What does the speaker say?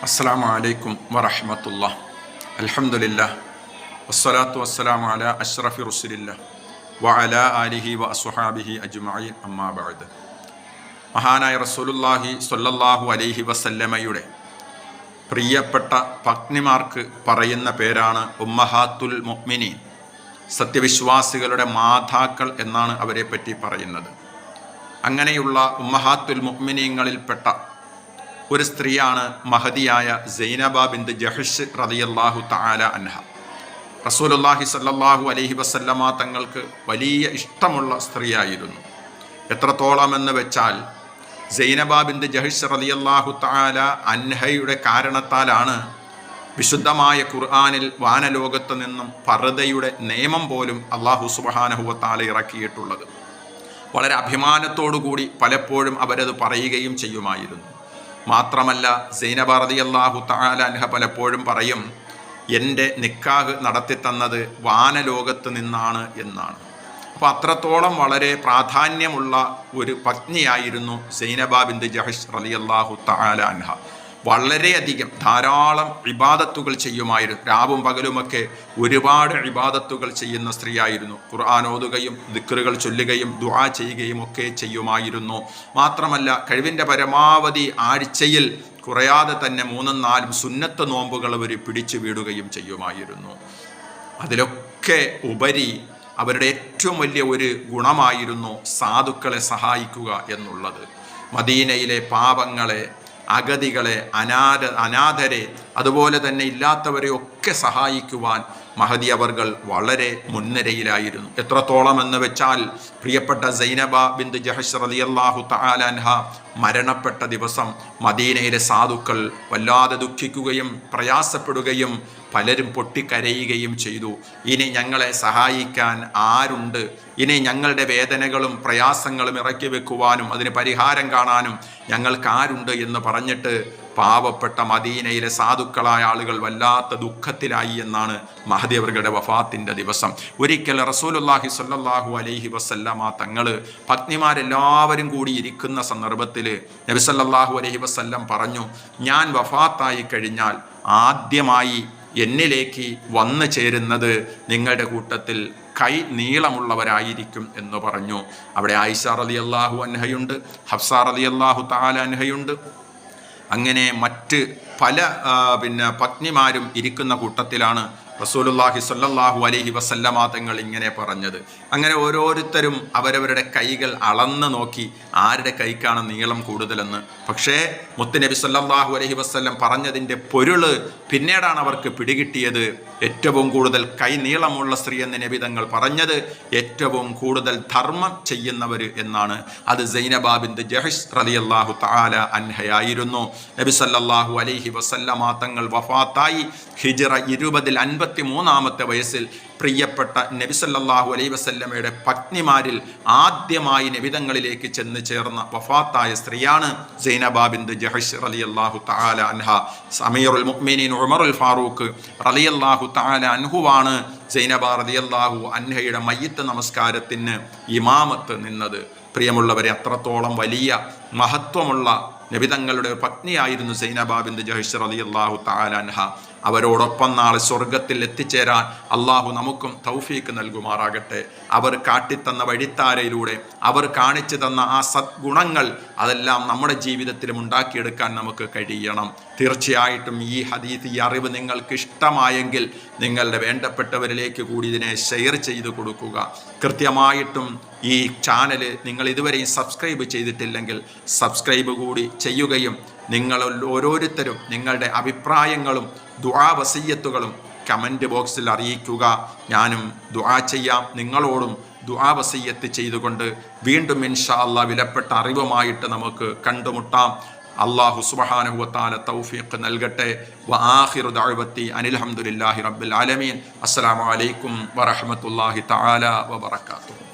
അസ്സലാമു അലൈക്കും വറഹ്മത്തുള്ളാഹി. അൽഹംദുലില്ലാഹ് വസ്സലാത്തു വസ്സലാമു അലാ അഷ്റഫി റസൂലില്ലാഹ് വഅലാ ആലിഹി വഅസ്ഹാബിഹി അജ്മഈൻ. അമ്മാ ബഅദ്. മഹാനായ റസൂലുള്ളാഹി സ്വല്ലല്ലാഹു അലൈഹി വസല്ലമയുടെ പ്രിയപ്പെട്ട പത്നിമാർക്ക് പറയുന്ന പേരാണ് ഉമ്മഹാത്തുൽ മുഅ്മിനീൻ. സത്യവിശ്വാസികളുടെ മാതാക്കൾ എന്നാണ് അവരെ പറ്റി പറയുന്നത്. അങ്ങനെയുള്ള ഉമ്മഹാത്തുൽ മുഅ്മിനീങ്ങളിൽപ്പെട്ട ഒരു സ്ത്രീയാണ് മഹദിയായ സൈനബ ബിൻത് ജഹ്ഷ് റളിയല്ലാഹു തആല അൻഹ. റസൂലുള്ളാഹി സ്വല്ലല്ലാഹു അലൈഹി വസല്ലമ തങ്ങൾക്ക് വലിയ ഇഷ്ടമുള്ള സ്ത്രീയായിരുന്നു. എത്രത്തോളം എന്ന് വെച്ചാൽ സൈനബ ബിൻത് ജഹ്ഷ് റളിയല്ലാഹു തആല അൻഹയുടെ കാരണത്താലാണ് വിശുദ്ധമായ ഖുർആനിൽ വാനലോകത്ത് നിന്നും പർദയുടെ നിയമം പോലും അല്ലാഹു സുബ്ഹാനഹു വ തആല ഇറക്കിയിട്ടുള്ളത്. വളരെ അഭിമാനത്തോടുകൂടി പലപ്പോഴും അവരത് പറയുകയും ചെയ്യുമായിരുന്നു. മാത്രമല്ല സൈനബ റളിയല്ലാഹു തആല അൻഹ പലപ്പോഴും പറയും, എൻ്റെ നിക്കാഹ് നടത്തിത്തന്നത് വാനലോകത്ത് നിന്നാണ് എന്നാണ്. അപ്പോൾ അത്രത്തോളം വളരെ പ്രാധാന്യമുള്ള ഒരു പത്നിയായിരുന്നു സൈനബ ബിൻത് ജഹ്ഷ് റളിയല്ലാഹു തആല അൻഹ. വളരെയധികം ധാരാളം ഇബാദത്തുകൾ ചെയ്യുമായിരുന്നു. രാവും പകലുമൊക്കെ ഒരുപാട് ഇബാദത്തുകൾ ചെയ്യുന്ന സ്ത്രീയായിരുന്നു. ഖുർആൻ ഓതുകയും ദിക്റുകൾ ചൊല്ലുകയും ദുആ ചെയ്യുകയും ഒക്കെ ചെയ്യുമായിരുന്നു. മാത്രമല്ല കഴിവിൻ്റെ പരമാവധി ആഴ്ചയിൽ കുറയാതെ തന്നെ 3-4 സുന്നത്ത് നോമ്പുകൾ അവർ പിടിച്ചു വീടുകയും ചെയ്യുമായിരുന്നു. അതിലൊക്കെ ഉപരി അവരുടെ ഏറ്റവും വലിയ ഒരു ഗുണമായിരുന്നു സാധുക്കളെ സഹായിക്കുക എന്നുള്ളത്. മദീനയിലെ പാവങ്ങളെ, അഗതികളെ, അനാഥരെ, അതുപോലെ തന്നെ ഇല്ലാത്തവരെ ഒക്കെ സഹായിക്കുവാൻ മഹദി അവർകൾ വളരെ മുൻനിരയിലായിരുന്നു. എത്രത്തോളം എന്ന് വെച്ചാൽ പ്രിയപ്പെട്ട സൈനബ ബിൻത് ജഹ്ഷ് റളിയല്ലാഹു തആല അൻഹ മരണപ്പെട്ട ദിവസം മദീനയിലെ സാധുക്കൾ വല്ലാതെ ദുഃഖിക്കുകയും പ്രയാസപ്പെടുകയും പലരും പൊട്ടിക്കരയുകയും ചെയ്തു. ഇനി ഞങ്ങളെ സഹായിക്കാൻ ആരുണ്ട്? ഇനി ഞങ്ങളുടെ വേദനകളും പ്രയാസങ്ങളും ഇറക്കി വെക്കുവാനും അതിന് പരിഹാരം കാണാനും ഞങ്ങൾക്ക് ആരുണ്ട് എന്ന് പറഞ്ഞിട്ട് പാവപ്പെട്ട മദീനയിലെ സാധുക്കളായ ആളുകൾ വല്ലാത്ത ദുഃഖത്തിലായി എന്നാണ് മഹദി അവരുടെ വഫാത്തിൻ്റെ ദിവസം. ഒരിക്കൽ റസൂലുള്ളാഹി സ്വല്ലല്ലാഹു അലൈഹി വസല്ലമ തങ്ങൾ പത്നിമാരെല്ലാവരും കൂടി ഇരിക്കുന്ന സന്ദർഭത്തിൽ നബി സല്ലല്ലാഹു അലൈഹി വസല്ലം പറഞ്ഞു, ഞാൻ വഫാത്തായി കഴിഞ്ഞാൽ ആദ്യമായി എന്നിലേക്ക് വന്നു ചേരുന്നത് നിങ്ങളുടെ കൂട്ടത്തിൽ കൈ നീളമുള്ളവരായിരിക്കും എന്ന് പറഞ്ഞു. അവിടെ ആയിഷ റളിയല്ലാഹു അൻഹയുണ്ട്, ഹഫ്സ റളിയല്ലാഹു തആല അൻഹയുണ്ട്. അങ്ങനെ മറ്റ് പല പത്നിമാരും ഇരിക്കുന്ന കൂട്ടത്തിലാണ് റസൂലുള്ളാഹി സ്വല്ലല്ലാഹു അലൈഹി വസല്ലമ തങ്ങൾ ഇങ്ങനെ പറഞ്ഞത്. അങ്ങനെ ഓരോരുത്തരും അവരവരുടെ കൈകൾ അളന്ന് നോക്കി ആരുടെ കൈക്കാണ് നീളം കൂടുതലെന്ന്. പക്ഷേ മുത്തുനബി സ്വല്ലല്ലാഹു അലൈഹി വസല്ലം പറഞ്ഞതിൻ്റെ പൊരുള് പിന്നീടാണ് അവർക്ക് പിടികിട്ടിയത്. ഏറ്റവും കൂടുതൽ കൈ നീളമുള്ള സ്ത്രീ എന്ന് നബി തങ്ങൾ പറഞ്ഞത് ഏറ്റവും കൂടുതൽ ധർമ്മം ചെയ്യുന്നവർ എന്നാണ്. അത് സൈനബ ബിൻത് ജഹ്ഷ് റളിയല്ലാഹു തആല അൻഹയായിരുന്നു. നബി സല്ലല്ലാഹു അലൈഹി വസല്ലമ തങ്ങൾ വഫാത്തായി ഹിജ്റ 53-ാമത്തെ വയസ്സിൽ പ്രിയപ്പെട്ട നബി സല്ലല്ലാഹു അലൈഹി വസല്ലമയുടെ പത്നിമാരിൽ ആദ്യമായി നബിതങ്ങളിലേക്ക് ചെന്ന് ചേർന്ന വഫാത്തായ സ്ത്രീയാണ് സൈനബ ബിൻത് ജഹ്ഷ് റളിയല്ലാഹു തആല അൻഹ. അമീറുൽ മുഅ്മിനീൻ ഉമറുൽ ഫാറൂഖ് റളിയല്ലാഹു തആല അൻഹുവാണ് സൈനബ റളിയല്ലാഹു അൻഹയുടെ മയ്യിത്ത് നമസ്കാരത്തിന് ഇമാമത്ത് നിന്നത്. പ്രിയമുള്ളവരെ, അത്രത്തോളം വലിയ മഹത്വമുള്ള നബിതങ്ങളുടെ പത്നിയായിരുന്നു സൈനബ ബിൻത് ജഹ്ഷ് റളിയല്ലാഹു തആല അൻഹ. അവരോടൊപ്പം നാളെ സ്വർഗത്തിൽ എത്തിച്ചേരാൻ അള്ളാഹു നമുക്കും തൗഫീക്ക് നൽകുമാറാകട്ടെ. അവർ കാട്ടിത്തന്ന വഴിത്താരയിലൂടെ അവർ കാണിച്ചു തന്ന ആ സദ്ഗുണങ്ങൾ അതെല്ലാം നമ്മുടെ ജീവിതത്തിലും ഉണ്ടാക്കിയെടുക്കാൻ നമുക്ക് കഴിയണം. തീർച്ചയായിട്ടും ഈ ഹദീസ്, ഈ അറിവ് നിങ്ങൾക്ക് ഇഷ്ടമായെങ്കിൽ നിങ്ങളുടെ വേണ്ടപ്പെട്ടവരിലേക്ക് കൂടി ഇതിനെ ഷെയർ ചെയ്ത് കൊടുക്കുക. കൃത്യമായിട്ടും ഈ ചാനൽ നിങ്ങൾ ഇതുവരെയും സബ്സ്ക്രൈബ് ചെയ്തിട്ടില്ലെങ്കിൽ സബ്സ്ക്രൈബ് കൂടി ചെയ്യുകയും നിങ്ങൾ ഓരോരുത്തരും നിങ്ങളുടെ അഭിപ്രായങ്ങളും ദുആ വസിയ്യത്തുകളും കമൻറ്റ് ബോക്സിൽ അറിയിക്കുക. ഞാനും ദുആ ചെയ്യാം, നിങ്ങളോടും ദുആ വസിയ്യത്ത് ചെയ്തുകൊണ്ട് വീണ്ടും ഇൻഷാ അല്ലാഹ് വിലപ്പെട്ട അറിവുമായിട്ട് നമുക്ക് കണ്ടുമുട്ടാം. അല്ലാഹു സുബ്ഹാനഹു വ തആല തൗഫീഖ് നൽകട്ടെ. വആഖിറു ദഅവതി അനിൽ ഹംദുലില്ലാഹി റബ്ബിൽ ആലമീൻ. അസ്സലാമു അലൈക്കും വറഹ്മത്തുള്ളാഹി തആല വബറകാതുഹു.